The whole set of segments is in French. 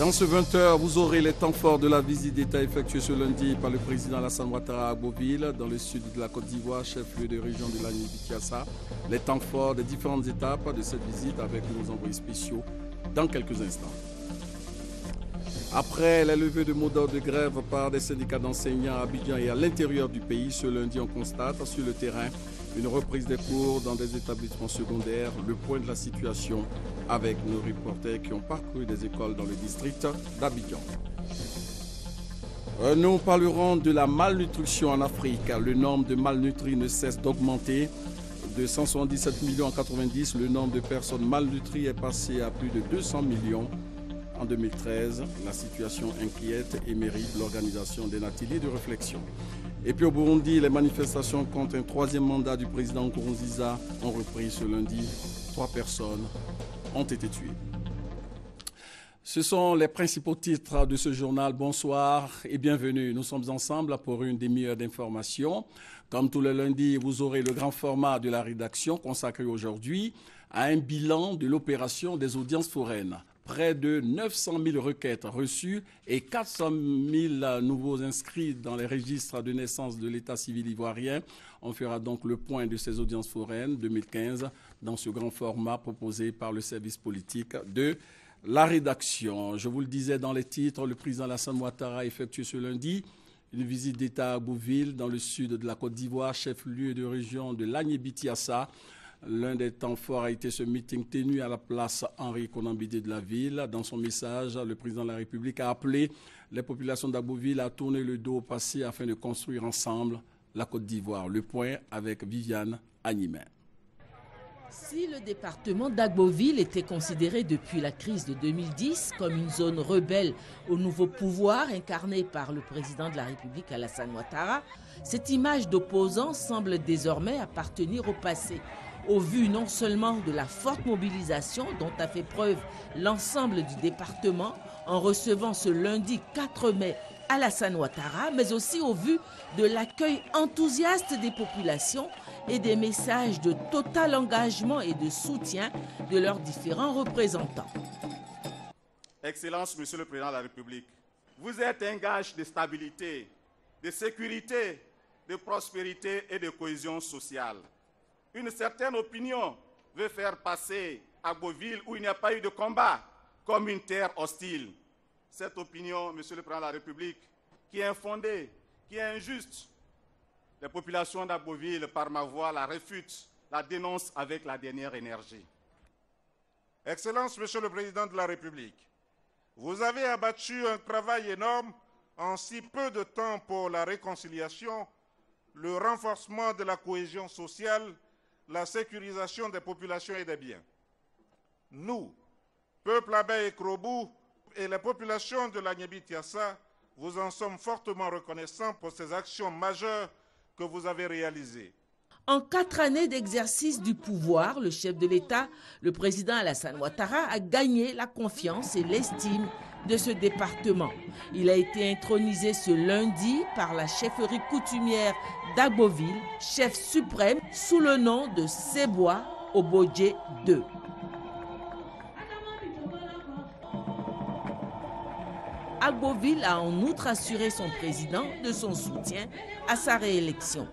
Dans ce 20h, vous aurez les temps forts de la visite d'État effectuée ce lundi par le président Alassane Ouattara à Agboville, dans le sud de la Côte d'Ivoire, chef-lieu de région de l'Agbovi-Kiassa. Les temps forts des différentes étapes de cette visite avec nos envoyés spéciaux dans quelques instants. Après les levées de mots d'ordre de grève par des syndicats d'enseignants à Abidjan et à l'intérieur du pays, ce lundi, on constate sur le terrain une reprise des cours dans des établissements secondaires, le point de la situation avec nos reporters qui ont parcouru des écoles dans le district d'Abidjan. Nous parlerons de la malnutrition en Afrique. Le nombre de malnutris ne cesse d'augmenter. De 177 millions en 90, le nombre de personnes malnutries est passé à plus de 200 millions en 2013. La situation inquiète et mérite l'organisation d'un atelier de réflexion. Et puis au Burundi, les manifestations contre un troisième mandat du président Nkurunziza ont repris ce lundi. 3 personnes ont été tuées. Ce sont les principaux titres de ce journal. Bonsoir et bienvenue. Nous sommes ensemble pour une demi-heure d'information. Comme tous les lundis, vous aurez le grand format de la rédaction consacré aujourd'hui à un bilan de l'opération des audiences foraines. Près de 900 000 requêtes reçues et 400 000 nouveaux inscrits dans les registres de naissance de l'état civil ivoirien. On fera donc le point de ces audiences foraines 2015 dans ce grand format proposé par le service politique de la rédaction. Je vous le disais dans les titres, le président Alassane Ouattara a effectué ce lundi une visite d'État à Agboville, dans le sud de la Côte d'Ivoire, chef-lieu de région de l'Agbovi-Kiassa. L'un des temps forts a été ce meeting tenu à la place Henri Konan Bédié de la ville. Dans son message, le président de la République a appelé les populations d'Agboville à tourner le dos au passé afin de construire ensemble la Côte d'Ivoire. Le point avec Viviane Agnimet. Si le département d'Agboville était considéré depuis la crise de 2010 comme une zone rebelle au nouveau pouvoir incarné par le président de la République Alassane Ouattara, cette image d'opposant semble désormais appartenir au passé. Au vu non seulement de la forte mobilisation dont a fait preuve l'ensemble du département en recevant ce lundi 4 mai Alassane Ouattara, mais aussi au vu de l'accueil enthousiaste des populations et des messages de total engagement et de soutien de leurs différents représentants. Excellence, Monsieur le Président de la République, vous êtes un gage de stabilité, de sécurité, de prospérité et de cohésion sociale. Une certaine opinion veut faire passer Agboville, où il n'y a pas eu de combat, comme une terre hostile. Cette opinion, Monsieur le Président de la République, qui est infondée, qui est injuste, les populations d'Agboville, par ma voix, la réfutent, la dénoncent avec la dernière énergie. Excellence, Monsieur le Président de la République, vous avez abattu un travail énorme en si peu de temps pour la réconciliation, le renforcement de la cohésion sociale, la sécurisation des populations et des biens. Nous, peuple Abe et Krobou et les populations de l'Agbovi-Kiassa, vous en sommes fortement reconnaissants pour ces actions majeures que vous avez réalisées. En 4 années d'exercice du pouvoir, le chef de l'État, le président Alassane Ouattara, a gagné la confiance et l'estime de ce département. Il a été intronisé ce lundi par la chefferie coutumière d'Agboville, chef suprême sous le nom de Seboa Obodje II. Agboville a en outre assuré son président de son soutien à sa réélection.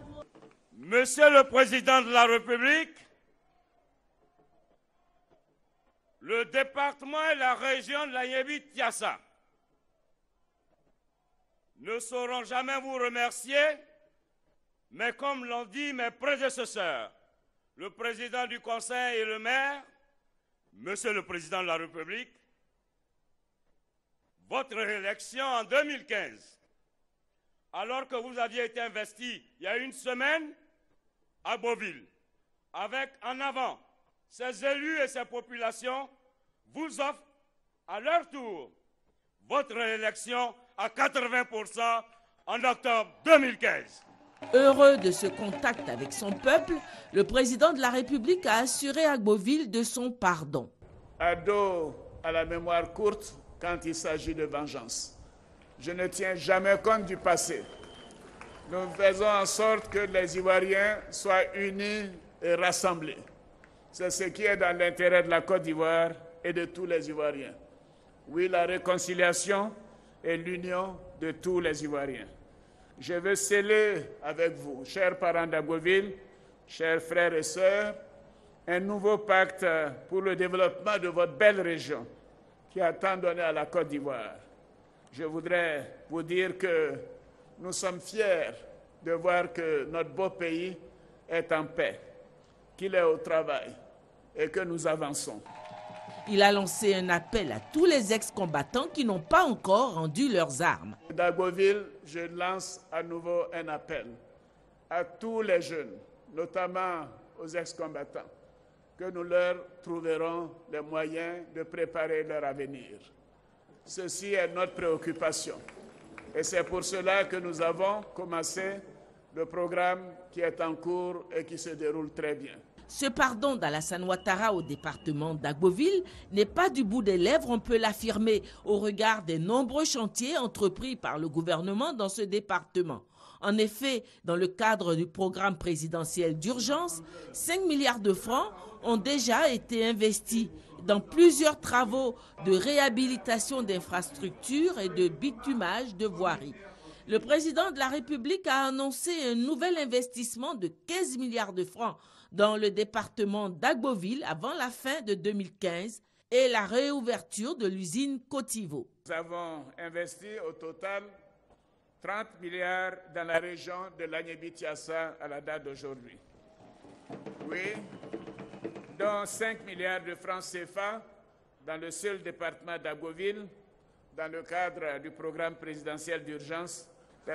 Monsieur le Président de la République, le département et la région de l'Agbovi-Kiassa ne sauront jamais vous remercier, mais comme l'ont dit mes prédécesseurs, le président du Conseil et le maire, Monsieur le Président de la République, votre réélection en 2015, alors que vous aviez été investi il y a une semaine à Agboville, avec en avant ces élus et ces populations, vous offrent à leur tour votre réélection à 80% en octobre 2015. Heureux de ce contact avec son peuple, le président de la République a assuré Agboville de son pardon. Ado à la mémoire courte quand il s'agit de vengeance. Je ne tiens jamais compte du passé. Nous faisons en sorte que les Ivoiriens soient unis et rassemblés. C'est ce qui est dans l'intérêt de la Côte d'Ivoire et de tous les Ivoiriens. Oui, la réconciliation et l'union de tous les Ivoiriens. Je veux sceller avec vous, chers parents d'Agboville, chers frères et sœurs, un nouveau pacte pour le développement de votre belle région qui a tant donné à la Côte d'Ivoire. Je voudrais vous dire que nous sommes fiers de voir que notre beau pays est en paix, qu'il est au travail et que nous avançons. Il a lancé un appel à tous les ex-combattants qui n'ont pas encore rendu leurs armes. D'Agboville, je lance à nouveau un appel à tous les jeunes, notamment aux ex-combattants, que nous leur trouverons les moyens de préparer leur avenir. Ceci est notre préoccupation. Et c'est pour cela que nous avons commencé le programme qui est en cours et qui se déroule très bien. Ce pardon d'Alassane Ouattara au département d'Agboville n'est pas du bout des lèvres, on peut l'affirmer, au regard des nombreux chantiers entrepris par le gouvernement dans ce département. En effet, dans le cadre du programme présidentiel d'urgence, 5 milliards de francs ont déjà été investis dans plusieurs travaux de réhabilitation d'infrastructures et de bitumage de voiries. Le président de la République a annoncé un nouvel investissement de 15 milliards de francs dans le département d'Agboville avant la fin de 2015 et la réouverture de l'usine Cotivo. Nous avons investi au total 30 milliards dans la région de l'Agnébi-Tiassa à la date d'aujourd'hui. Oui, dont 5 milliards de francs CFA dans le seul département d'Agboville, dans le cadre du programme présidentiel d'urgence.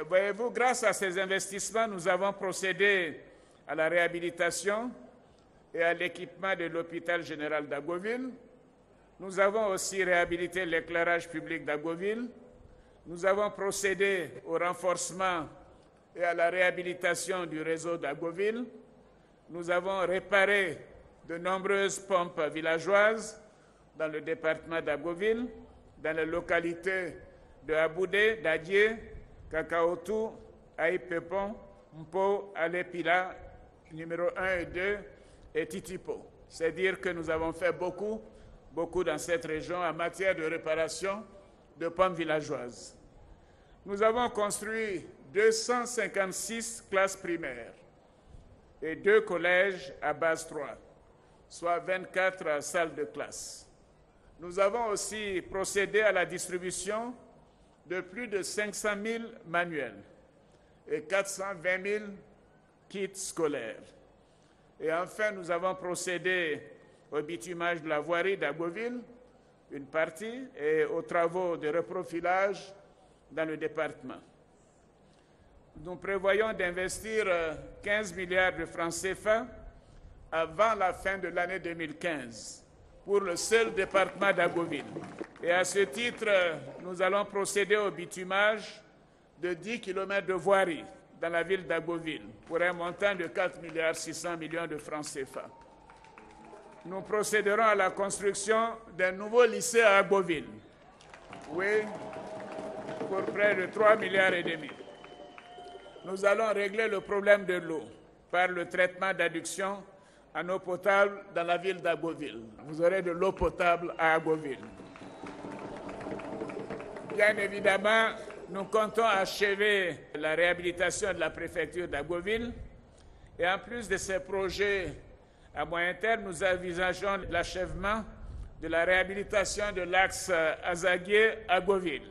Voyez-vous, grâce à ces investissements, nous avons procédé à la réhabilitation et à l'équipement de l'hôpital général d'Agboville. Nous avons aussi réhabilité l'éclairage public d'Agboville. Nous avons procédé au renforcement et à la réhabilitation du réseau d'Agboville. Nous avons réparé de nombreuses pompes villageoises dans le département d'Agboville, dans les localités de Aboudé, Dadié, Kakaotou, Aïpepon, Mpo, Alépila, numéro 1 et 2, et Titipo. C'est dire que nous avons fait beaucoup dans cette région en matière de réparation de pompes villageoises. Nous avons construit 256 classes primaires et 2 collèges à base 3, soit 24 salles de classe. Nous avons aussi procédé à la distribution de plus de 500 000 manuels et 420 000 kits scolaires. Et enfin, nous avons procédé au bitumage de la voirie d'Agboville, une partie, et aux travaux de reprofilage dans le département. Nous prévoyons d'investir 15 milliards de francs CFA avant la fin de l'année 2015 pour le seul département d'Agboville. Et à ce titre, nous allons procéder au bitumage de 10 km de voirie dans la ville d'Agboville pour un montant de 4,6 milliards de francs CFA. Nous procéderons à la construction d'un nouveau lycée à Agboville. Oui, pour près de 3,5 milliards. Nous allons régler le problème de l'eau par le traitement d'adduction en eau potable dans la ville d'Agboville. Vous aurez de l'eau potable à Agboville. Bien évidemment, nous comptons achever la réhabilitation de la préfecture d'Agboville. Et en plus de ces projets à moyen terme, nous envisageons l'achèvement de la réhabilitation de l'axe Azaguier-Agboville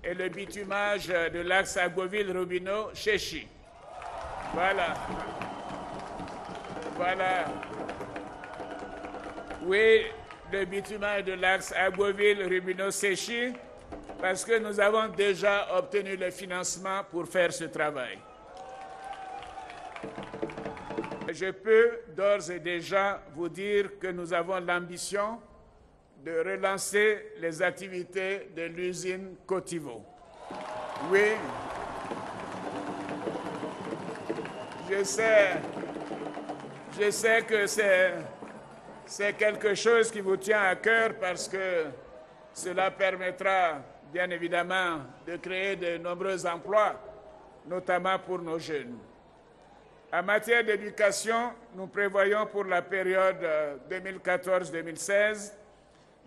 et le bitumage de l'axe Agboville-Robineau-Chéchi. Voilà. Oui, le bitumage de l'axe Agboville-Robineau-Chéchi, parce que nous avons déjà obtenu le financement pour faire ce travail. Je peux d'ores et déjà vous dire que nous avons l'ambition de relancer les activités de l'usine Cotivo. Oui, je sais que c'est quelque chose qui vous tient à cœur parce que cela permettra bien évidemment de créer de nombreux emplois, notamment pour nos jeunes. En matière d'éducation, nous prévoyons pour la période 2014-2016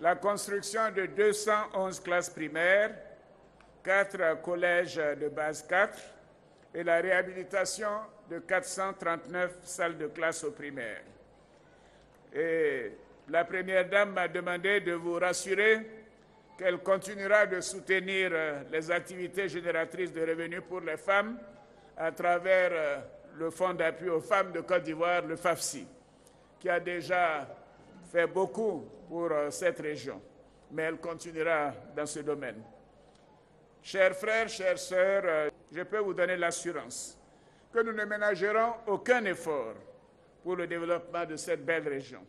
la construction de 211 classes primaires, 4 collèges de base 4 et la réhabilitation de 439 salles de classe au primaire. Et la Première Dame m'a demandé de vous rassurer qu'elle continuera de soutenir les activités génératrices de revenus pour les femmes à travers le Fonds d'appui aux femmes de Côte d'Ivoire, le FAFSI, qui a déjà fait beaucoup pour cette région, mais elle continuera dans ce domaine. Chers frères, chères sœurs, je peux vous donner l'assurance que nous ne ménagerons aucun effort pour le développement de cette belle région.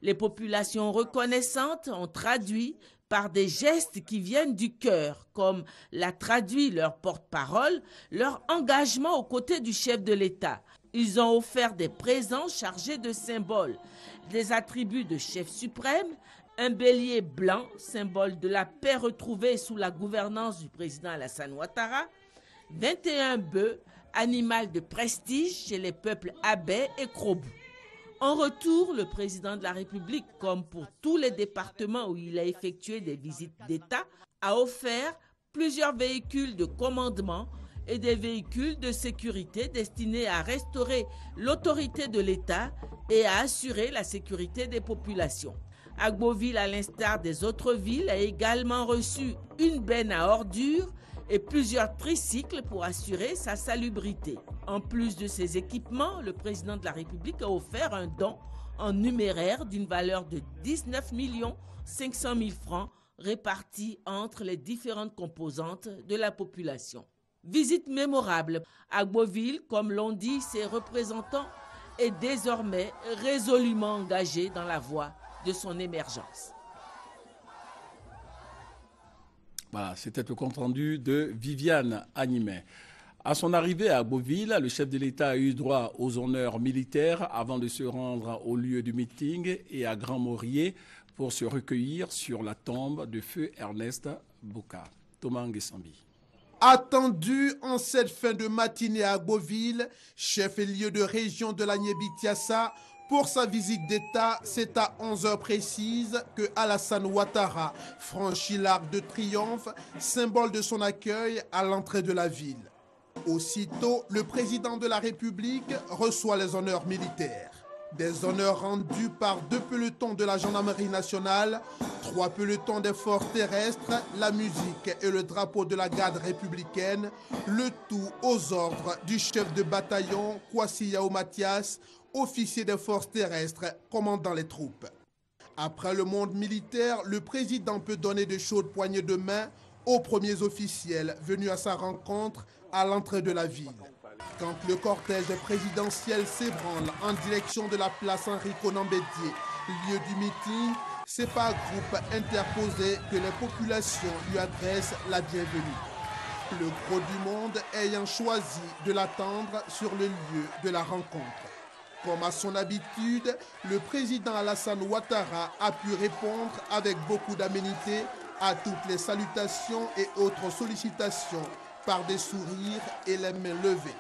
Les populations reconnaissantes ont traduit par des gestes qui viennent du cœur, comme l'a traduit leur porte-parole, leur engagement aux côtés du chef de l'État. Ils ont offert des présents chargés de symboles, des attributs de chef suprême, un bélier blanc, symbole de la paix retrouvée sous la gouvernance du président Alassane Ouattara, 21 bœufs, animal de prestige chez les peuples Abé et Krobou. En retour, le président de la République, comme pour tous les départements où il a effectué des visites d'État, a offert plusieurs véhicules de commandement et des véhicules de sécurité destinés à restaurer l'autorité de l'État et à assurer la sécurité des populations. Agboville, à l'instar des autres villes, a également reçu une benne à ordures et plusieurs tricycles pour assurer sa salubrité. En plus de ces équipements, le président de la République a offert un don en numéraire d'une valeur de 19 500 000 francs répartis entre les différentes composantes de la population. Visite mémorable. Agboville, comme l'ont dit ses représentants, est désormais résolument engagé dans la voie de son émergence. Voilà, c'était le compte-rendu de Viviane Animé. À son arrivée à Agboville, le chef de l'État a eu droit aux honneurs militaires avant de se rendre au lieu du meeting et à Grand-Maurier pour se recueillir sur la tombe de feu Ernest Boka. Thomas Nguessambi. Attendu en cette fin de matinée à Agboville, chef-lieu de région de la Niébi-Tiassa, pour sa visite d'État, c'est à 11h précises que Alassane Ouattara franchit l'Arc de Triomphe, symbole de son accueil à l'entrée de la ville. Aussitôt, le président de la République reçoit les honneurs militaires. Des honneurs rendus par 2 pelotons de la gendarmerie nationale, 3 pelotons des forces terrestres, la musique et le drapeau de la garde républicaine, le tout aux ordres du chef de bataillon Kwasi Yao Mathias, officier des forces terrestres commandant les troupes. Après le monde militaire, le président peut donner de chaudes poignées de main aux premiers officiels venus à sa rencontre à l'entrée de la ville. Quand le cortège présidentiel s'ébranle en direction de la place Henri Konan Bédié, lieu du meeting, c'est par groupe interposé que les populations lui adressent la bienvenue. Le gros du monde ayant choisi de l'attendre sur le lieu de la rencontre. Comme à son habitude, le président Alassane Ouattara a pu répondre avec beaucoup d'aménité à toutes les salutations et autres sollicitations par des sourires et les mains levées.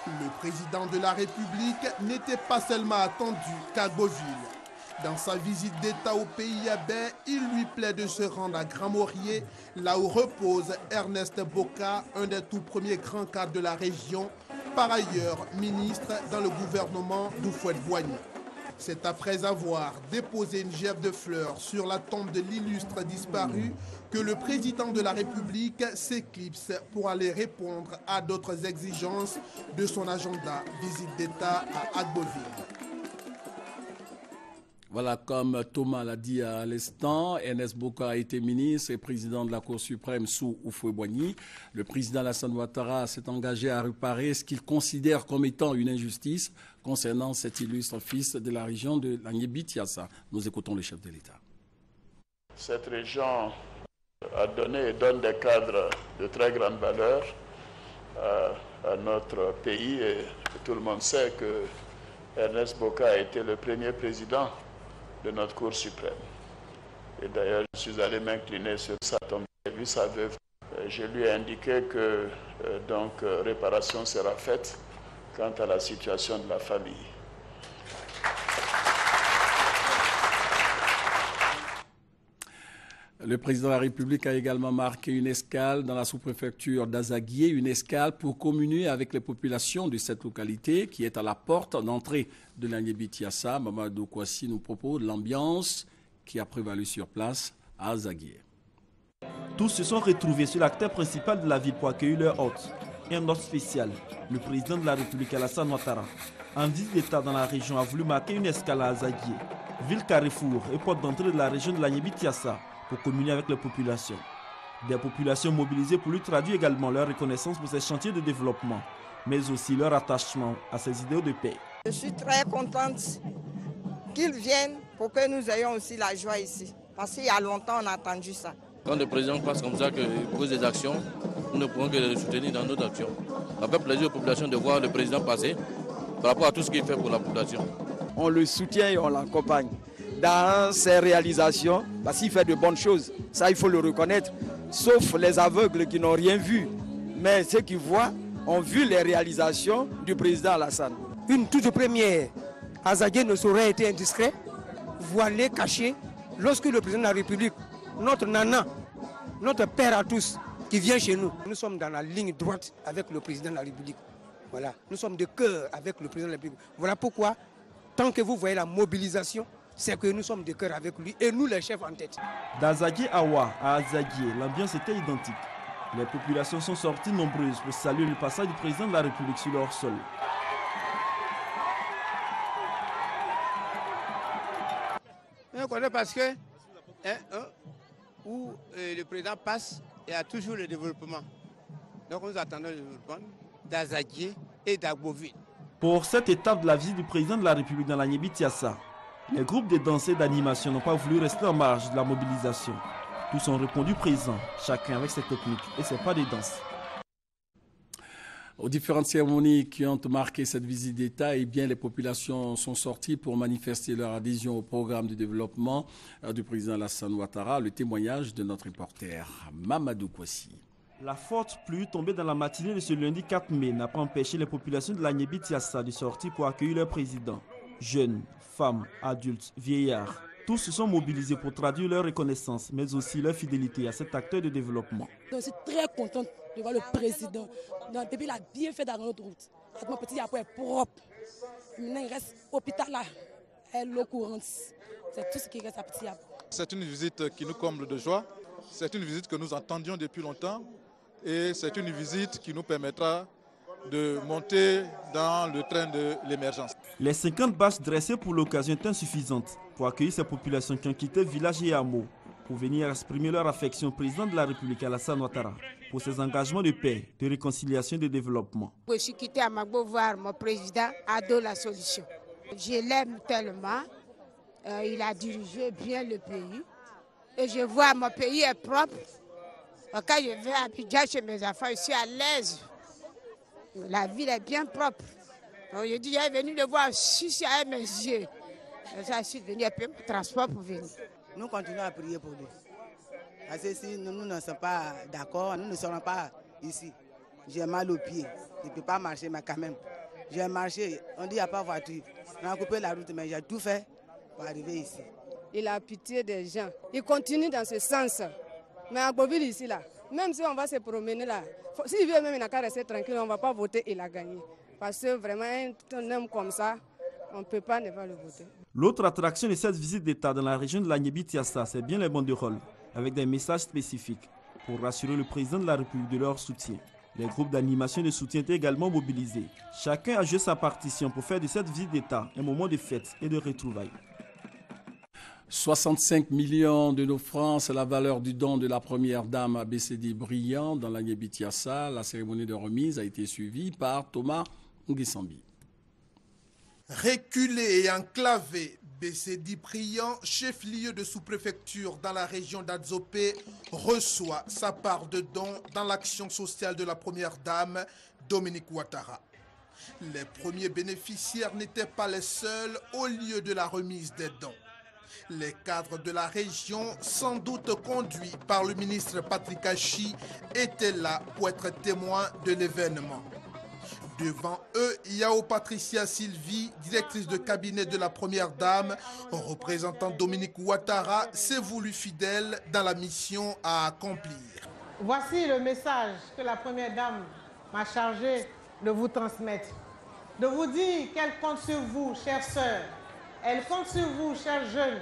Le président de la République n'était pas seulement attendu qu'à Agboville. Dans sa visite d'État au pays Abé, il lui plaît de se rendre à Grand-Maurier, là où repose Ernest Boka, un des tout premiers grands cadres de la région, par ailleurs ministre dans le gouvernement d'Houphouët-Boigny. C'est après avoir déposé une gerbe de fleurs sur la tombe de l'illustre disparu que le président de la République s'éclipse pour aller répondre à d'autres exigences de son agenda visite d'État à Agboville. Voilà, comme Thomas l'a dit à l'instant, Ernest Boka a été ministre et président de la Cour suprême sous Houphouët-Boigny. Le président Alassane Ouattara s'est engagé à réparer ce qu'il considère comme étant une injustice concernant cet illustre fils de la région de la Niébi-Tiassa. Nous écoutons le chef de l'État. Cette région a donné et donne des cadres de très grande valeur à notre pays et tout le monde sait que Ernest Boka a été le premier président de notre Cour suprême. Et d'ailleurs, je suis allé m'incliner sur sa tombe. J'ai vu sa veuve. Je lui ai indiqué que réparation sera faite quant à la situation de la famille. Le président de la République a également marqué une escale dans la sous-préfecture d'Azaguié, une escale pour communier avec les populations de cette localité qui est à la porte d'entrée de l'Agnébitiassa. Mamadou Kouassi nous propose l'ambiance qui a prévalu sur place à Azaguié. Tous se sont retrouvés sur l'acteur principal de la ville pour accueillir leur hôte. Et un hôte spécial, le président de la République Alassane Ouattara, en visite d'État dans la région, a voulu marquer une escale à Azaguié, ville carrefour et porte d'entrée de la région de l'Agnébitiassa, pour communier avec les populations. Des populations mobilisées pour lui traduire également leur reconnaissance pour ces chantiers de développement, mais aussi leur attachement à ces idéaux de paix. Je suis très contente qu'ils viennent pour que nous ayons aussi la joie ici. Parce qu'il y a longtemps, on a attendu ça. Quand le président passe comme ça, qu'il pose des actions, nous ne pouvons que le soutenir dans notre action. Ça fait plaisir aux populations de voir le président passer par rapport à tout ce qu'il fait pour la population. On le soutient et on l'accompagne dans ses réalisations, parce qu'il fait de bonnes choses. Ça, il faut le reconnaître. Sauf les aveugles qui n'ont rien vu. Mais ceux qui voient ont vu les réalisations du président Alassane. Une toute première, Azaguié ne saurait être indiscret, voilé, caché, lorsque le président de la République, notre nana, notre père à tous, qui vient chez nous. Nous sommes dans la ligne droite avec le président de la République. Voilà. Nous sommes de cœur avec le président de la République. Voilà pourquoi, tant que vous voyez la mobilisation, c'est que nous sommes de cœur avec lui et nous les chefs en tête. D'Azaguié Awa à Azaguié, l'ambiance était identique. Les populations sont sorties nombreuses pour saluer le passage du président de la République sur leur sol. Je connais parce que où le président passe, il y a toujours le développement. Donc nous attendons le développement d'Azaguié et d'Agboville. Pour cette étape de la visite du président de la République dans l'Agnébitiassa, les groupes de danse et d'animation n'ont pas voulu rester en marge de la mobilisation. Tous ont répondu présents, chacun avec ses techniques et ses pas de danse. Aux différentes cérémonies qui ont marqué cette visite d'État, eh bien, les populations sont sorties pour manifester leur adhésion au programme de développement du président Alassane Ouattara. Le témoignage de notre reporter Mamadou Kouassi. La forte pluie tombée dans la matinée de ce lundi 4 mai n'a pas empêché les populations de l'Agnébitiassa de sortir pour accueillir leur président. Jeunes, femmes, adultes, vieillards, tous se sont mobilisés pour traduire leur reconnaissance, mais aussi leur fidélité à cet acteur de développement. Je suis très contente de voir le président. Depuis, il a bien fait dans notre route. Mon petit après est propre. Maintenant, il reste hôpital là, l'eau courante. C'est tout ce qui reste à Petit Yap. C'est une visite qui nous comble de joie. C'est une visite que nous attendions depuis longtemps. Et c'est une visite qui nous permettra de monter dans le train de l'émergence. Les 50 bâches dressées pour l'occasion sont insuffisantes pour accueillir ces populations qui ont quitté village et hameaux pour venir exprimer leur affection au président de la République Alassane Ouattara pour ses engagements de paix, de réconciliation et de développement. Je suis quitté à Magbo voir mon président à donner la solution. Je l'aime tellement, il a dirigé bien le pays et je vois mon pays est propre. Quand je vais à Abidjan chez mes enfants, je suis à l'aise. La ville est bien propre. Donc je dis, j'ai venu le voir ici à mes yeux. Je suis venu un peu de transport pour venir. Nous continuons à prier pour lui. Parce que si nous ne sommes pas d'accord, nous ne serons pas ici. J'ai mal aux pieds. Je ne peux pas marcher, mais quand même. J'ai marché, on dit qu'il n'y a pas de voiture. On a coupé la route, mais j'ai tout fait pour arriver ici. Il a pitié des gens. Il continue dans ce sens. Mais à Boville ici, là, même si on va se promener là, s'il veut même, il n'a qu'à rester tranquille, on ne va pas voter, il a gagné. Parce que vraiment, un homme comme ça, on ne peut pas ne pas le voter. L'autre attraction de cette visite d'État dans la région de l'Agnébitiassa, c'est bien les banderoles, avec des messages spécifiques pour rassurer le président de la République de leur soutien. Les groupes d'animation de soutien étaient également mobilisés. Chacun a joué sa partition pour faire de cette visite d'État un moment de fête et de retrouvailles. 65 millions de nos francs, c'est la valeur du don de la première dame à BCD Brillant dans l'Agnébitiassa. La cérémonie de remise a été suivie par Thomas Nguissambi. Reculé et enclavé, BCD Brillant, chef-lieu de sous-préfecture dans la région d'Adzopé, reçoit sa part de dons dans l'action sociale de la première dame, Dominique Ouattara. Les premiers bénéficiaires n'étaient pas les seuls au lieu de la remise des dons. Les cadres de la région, sans doute conduits par le ministre Patrick Hachi, étaient là pour être témoins de l'événement. Devant eux, Yao Patricia Sylvie, directrice de cabinet de la Première Dame, représentant Dominique Ouattara, s'est voulu fidèle dans la mission à accomplir. Voici le message que la Première Dame m'a chargé de vous transmettre. De vous dire qu'elle compte sur vous, chères sœurs. Elle compte sur vous, chers jeunes,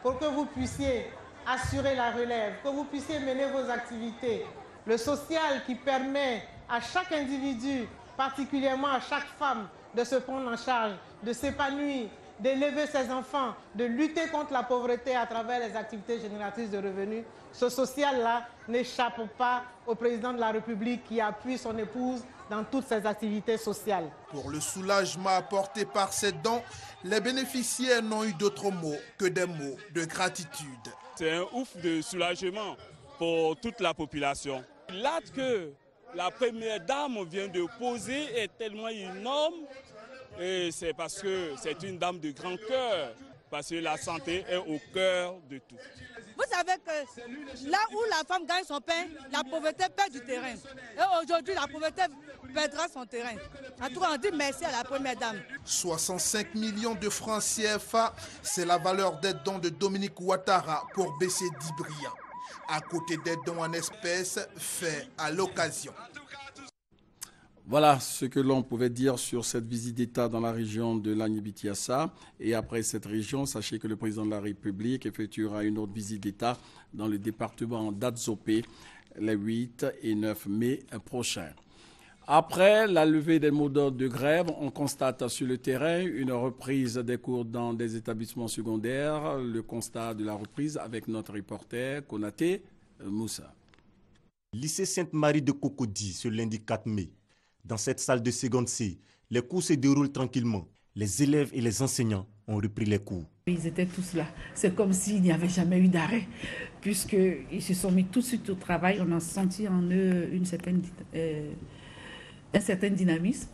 pour que vous puissiez assurer la relève, que vous puissiez mener vos activités. Le social qui permet à chaque individu, particulièrement à chaque femme, de se prendre en charge, de s'épanouir, d'élever ses enfants, de lutter contre la pauvreté à travers les activités génératrices de revenus. Ce social-là n'échappe pas au président de la République qui appuie son épouse dans toutes ses activités sociales. Pour le soulagement apporté par ces dons, les bénéficiaires n'ont eu d'autres mots que des mots de gratitude. C'est un ouf de soulagement pour toute la population. L'acte que la Première Dame vient de poser est tellement énorme et c'est parce que c'est une dame de grand cœur, parce que la santé est au cœur de tout. Vous savez que là où la femme gagne son pain, la pauvreté perd du terrain. Et aujourd'hui, la pauvreté perdra son terrain. En tout cas, on dit merci à la Première Dame. 65 millions de francs CFA, c'est la valeur des dons de Dominique Ouattara pour baisser Dibrian, à côté des dons en espèces faits à l'occasion. Voilà ce que l'on pouvait dire sur cette visite d'État dans la région de l'Agny-Bikiassa. Et après cette région, sachez que le président de la République effectuera une autre visite d'État dans le département d'Adzopé les 8 et 9 mai prochains. Après la levée des mots d'ordre de grève, on constate sur le terrain une reprise des cours dans des établissements secondaires. Le constat de la reprise avec notre reporter Konaté Moussa. Lycée Sainte-Marie de Cocody ce lundi 4 mai. Dans cette salle de seconde C, les cours se déroulent tranquillement. Les élèves et les enseignants ont repris les cours. Ils étaient tous là. C'est comme s'il n'y avait jamais eu d'arrêt, puisqu'ils se sont mis tout de suite au travail. On a senti en eux un certain dynamisme,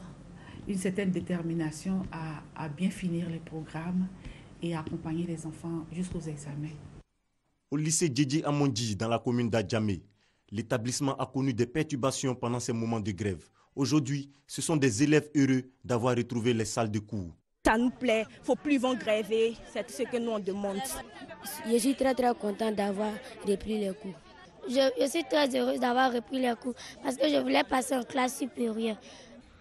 une certaine détermination à bien finir les programmes et à accompagner les enfants jusqu'aux examens. Au lycée Djedji Amondi, dans la commune d'Adjamé, l'établissement a connu des perturbations pendant ces moments de grève. Aujourd'hui, ce sont des élèves heureux d'avoir retrouvé les salles de cours. Ça nous plaît, il ne faut plus vont gréver, c'est ce que nous on demande. Je suis très contente d'avoir repris les cours. Je suis très heureuse d'avoir repris les cours parce que je voulais passer en classe supérieure.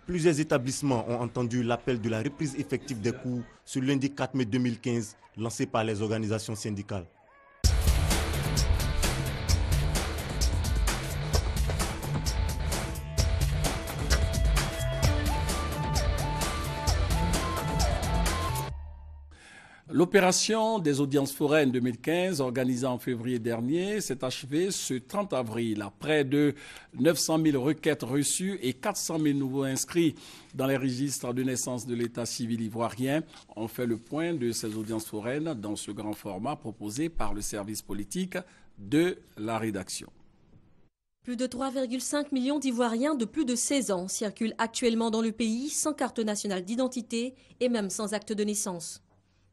Plusieurs établissements ont entendu l'appel de la reprise effective des cours ce lundi 4 mai 2015 lancé par les organisations syndicales. L'opération des audiences foraines 2015, organisée en février dernier, s'est achevée ce 30 avril. Près de 900 000 requêtes reçues et 400 000 nouveaux inscrits dans les registres de naissance de l'état civil ivoirien. On fait le point de ces audiences foraines dans ce grand format proposé par le service politique de la rédaction. Plus de 3,5 millions d'Ivoiriens de plus de 16 ans circulent actuellement dans le pays sans carte nationale d'identité et même sans acte de naissance.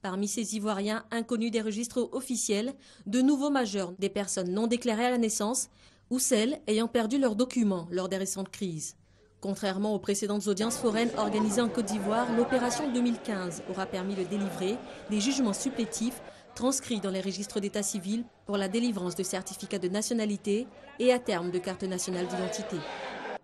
Parmi ces Ivoiriens inconnus des registres officiels, de nouveaux majeurs, des personnes non déclarées à la naissance ou celles ayant perdu leurs documents lors des récentes crises. Contrairement aux précédentes audiences foraines organisées en Côte d'Ivoire, l'opération 2015 aura permis de délivrer des jugements supplétifs transcrits dans les registres d'état civil pour la délivrance de certificats de nationalité et à terme de carte nationale d'identité.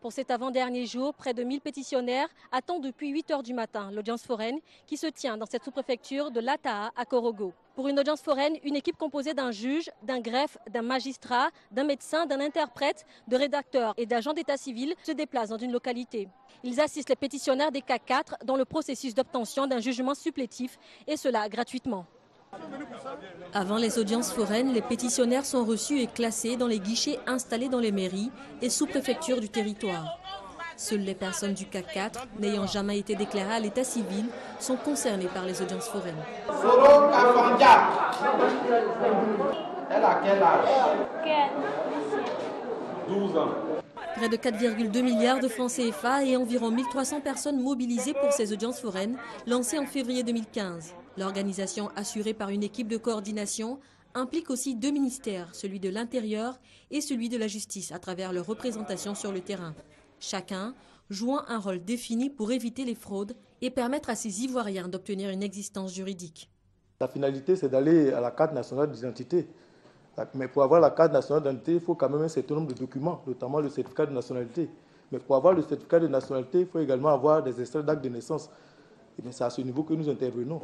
Pour cet avant-dernier jour, près de 1000 pétitionnaires attendent depuis 8 h du matin l'audience foraine qui se tient dans cette sous-préfecture de l'Ataa à Korogo. Pour une audience foraine, une équipe composée d'un juge, d'un greffe, d'un magistrat, d'un médecin, d'un interprète, de rédacteurs et d'agents d'état civil se déplace dans une localité. Ils assistent les pétitionnaires des cas 4 dans le processus d'obtention d'un jugement supplétif et cela gratuitement. Avant les audiences foraines, les pétitionnaires sont reçus et classés dans les guichets installés dans les mairies et sous-préfectures du territoire. Seules les personnes du CAC 4, n'ayant jamais été déclarées à l'état civil, sont concernées par les audiences foraines. Elle a quel âge? 12 ans. Près de 4,2 milliards de francs CFA et environ 1300 personnes mobilisées pour ces audiences foraines lancées en février 2015. L'organisation, assurée par une équipe de coordination, implique aussi 2 ministères, celui de l'Intérieur et celui de la Justice, à travers leur représentation sur le terrain. Chacun jouant un rôle défini pour éviter les fraudes et permettre à ces Ivoiriens d'obtenir une existence juridique. La finalité, c'est d'aller à la carte nationale d'identité. Mais pour avoir la carte nationale d'identité, il faut quand même un certain nombre de documents, notamment le certificat de nationalité. Mais pour avoir le certificat de nationalité, il faut également avoir des extraits d'acte de naissance. Et c'est à ce niveau que nous intervenons.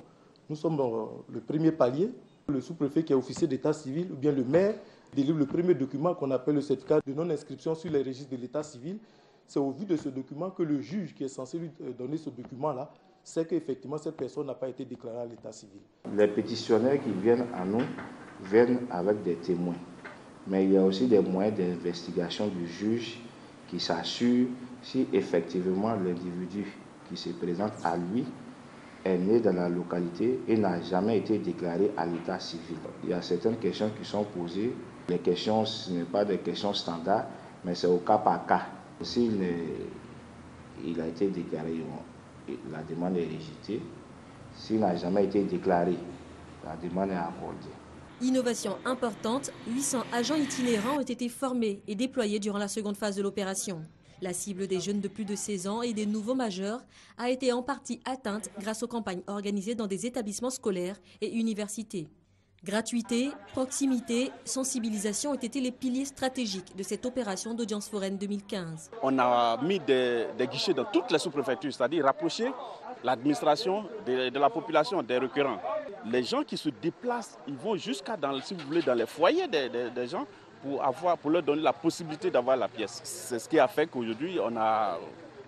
Nous sommes dans le premier palier. Le sous-préfet qui est officier d'état civil ou bien le maire délivre le premier document qu'on appelle le certificat de non-inscription sur les registres de l'état civil. C'est au vu de ce document que le juge qui est censé lui donner ce document-là sait qu'effectivement cette personne n'a pas été déclarée à l'état civil. Les pétitionnaires qui viennent à nous viennent avec des témoins. Mais il y a aussi des moyens d'investigation du juge qui s'assure si effectivement l'individu qui se présente à lui est né dans la localité et n'a jamais été déclaré à l'état civil. Il y a certaines questions qui sont posées. Les questions, ce n'est pas des questions standards, mais c'est au cas par cas. S'il a été déclaré, la demande est rejetée. S'il n'a jamais été déclaré, la demande est accordée. Innovation importante, 800 agents itinérants ont été formés et déployés durant la seconde phase de l'opération. La cible des jeunes de plus de 16 ans et des nouveaux majeurs a été en partie atteinte grâce aux campagnes organisées dans des établissements scolaires et universités. Gratuité, proximité, sensibilisation ont été les piliers stratégiques de cette opération d'audience foraine 2015. On a mis des guichets dans toutes les sous-préfectures, c'est-à-dire rapprocher l'administration de la population, des requérants. Les gens qui se déplacent, ils vont jusqu'à, si vous voulez, dans les foyers des gens pour leur donner la possibilité d'avoir la pièce. C'est ce qui a fait qu'aujourd'hui, on a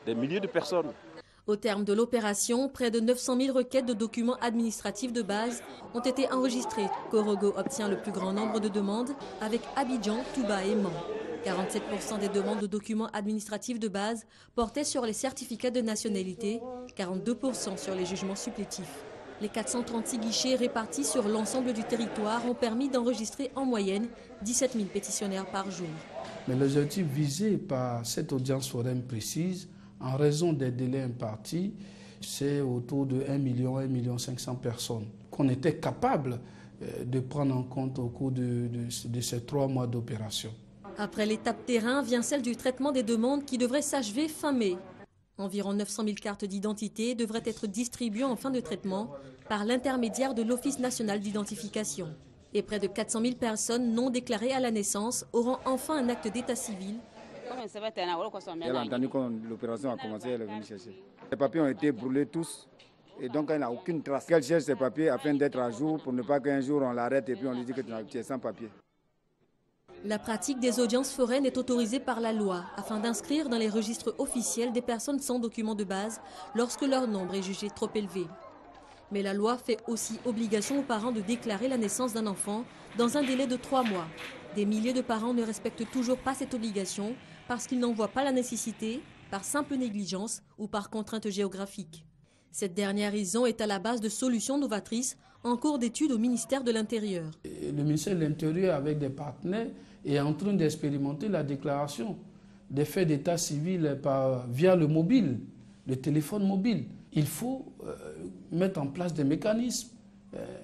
des milliers de personnes. Au terme de l'opération, près de 900 000 requêtes de documents administratifs de base ont été enregistrées. Korogo obtient le plus grand nombre de demandes avec Abidjan, Touba et Mans. 47% des demandes de documents administratifs de base portaient sur les certificats de nationalité, 42% sur les jugements supplétifs. Les 436 guichets répartis sur l'ensemble du territoire ont permis d'enregistrer en moyenne 17 000 pétitionnaires par jour. Mais l'objectif visé par cette audience foraine précise, en raison des délais impartis, c'est autour de 1 500 000 personnes qu'on était capable de prendre en compte au cours de ces 3 mois d'opération. Après l'étape terrain vient celle du traitement des demandes qui devrait s'achever fin mai. Environ 900 000 cartes d'identité devraient être distribuées en fin de traitement par l'intermédiaire de l'Office national d'identification. Et près de 400 000 personnes non déclarées à la naissance auront enfin un acte d'état civil. Elle a entendu quand l'opération a commencé, elle est venue chercher. Les papiers ont été brûlés tous et donc elle n'a aucune trace. Elle cherche ses papiers afin d'être à jour pour ne pas qu'un jour on l'arrête et puis on lui dit que tu es sans papier. La pratique des audiences foraines est autorisée par la loi afin d'inscrire dans les registres officiels des personnes sans documents de base lorsque leur nombre est jugé trop élevé. Mais la loi fait aussi obligation aux parents de déclarer la naissance d'un enfant dans un délai de 3 mois. Des milliers de parents ne respectent toujours pas cette obligation parce qu'ils n'en voient pas la nécessité, par simple négligence ou par contrainte géographique. Cette dernière raison est à la base de solutions novatrices en cours d'étude au ministère de l'Intérieur. Le ministère de l'Intérieur, avec des partenaires, est en train d'expérimenter la déclaration des faits d'état civil via le mobile, le téléphone mobile. Il faut mettre en place des mécanismes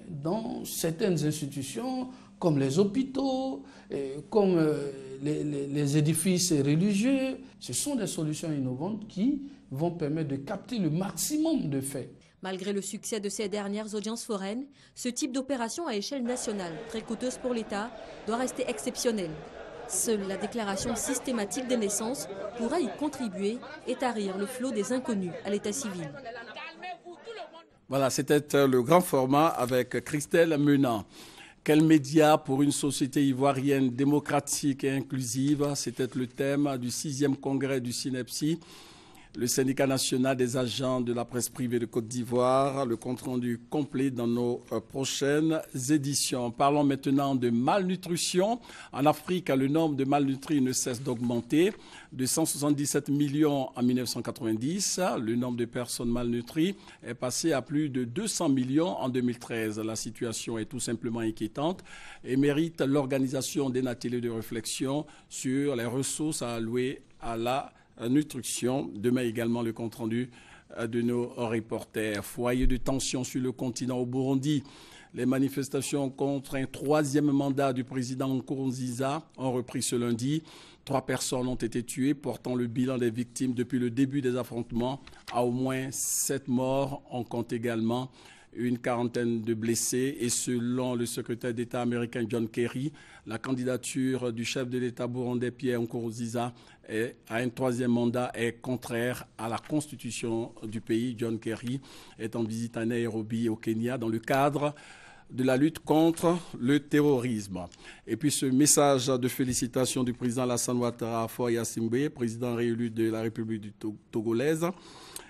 dans certaines institutions, comme les hôpitaux, comme les édifices religieux. Ce sont des solutions innovantes qui vont permettre de capter le maximum de faits. Malgré le succès de ces dernières audiences foraines, ce type d'opération à échelle nationale, très coûteuse pour l'État, doit rester exceptionnel. Seule la déclaration systématique des naissances pourra y contribuer et tarir le flot des inconnus à l'état civil. Voilà, c'était le grand format avec Christelle Menant. Quels médias pour une société ivoirienne démocratique et inclusive? C'était le thème du 6e congrès du SYNEPSI, le syndicat national des agents de la presse privée de Côte d'Ivoire. Le compte-rendu complet dans nos prochaines éditions. Parlons maintenant de malnutrition. En Afrique, le nombre de malnutris ne cesse d'augmenter. De 177 millions en 1990, le nombre de personnes malnutries est passé à plus de 200 millions en 2013. La situation est tout simplement inquiétante et mérite l'organisation d'un atelier de réflexion sur les ressources à allouer à la nutrition. Demain également le compte-rendu de nos reporters. Foyer de tension sur le continent au Burundi. Les manifestations contre un troisième mandat du président Nkurunziza ont repris ce lundi. 3 personnes ont été tuées, portant le bilan des victimes depuis le début des affrontements à au moins 7 morts. On compte également une quarantaine de blessés. Et selon le secrétaire d'État américain John Kerry, la candidature du chef de l'État burundais Pierre Nkurunziza à un troisième mandat est contraire à la constitution du pays. John Kerry est en visite à Nairobi au Kenya dans le cadre de la lutte contre le terrorisme. Et puis ce message de félicitations du président Alassane Ouattara à Faure Gnassingbé, président réélu de la République togolaise.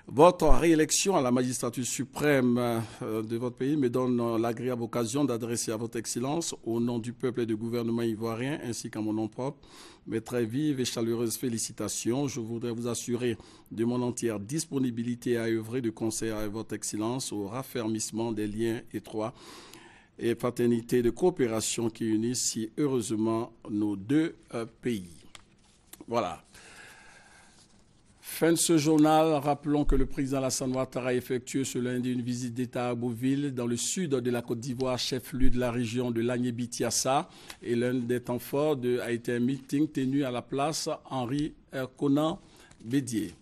Votre réélection à la magistrature suprême de votre pays me donne l'agréable occasion d'adresser à votre Excellence, au nom du peuple et du gouvernement ivoirien, ainsi qu'à mon nom propre, mes très vives et chaleureuses félicitations. Je voudrais vous assurer de mon entière disponibilité à œuvrer de concert avec votre Excellence au raffermissement des liens étroits et fraternité de coopération qui unissent si heureusement nos 2 pays. Voilà. Fin de ce journal. Rappelons que le président Alassane Ouattara a effectué ce lundi une visite d'État à Agboville, dans le sud de la Côte d'Ivoire, chef-lieu de la région de l'Agnébi-Tiassa. Et l'un des temps forts a été un meeting tenu à la place Henri Conan Bédier.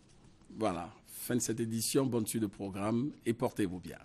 Voilà. Fin de cette édition. Bonne suite de programme et portez-vous bien.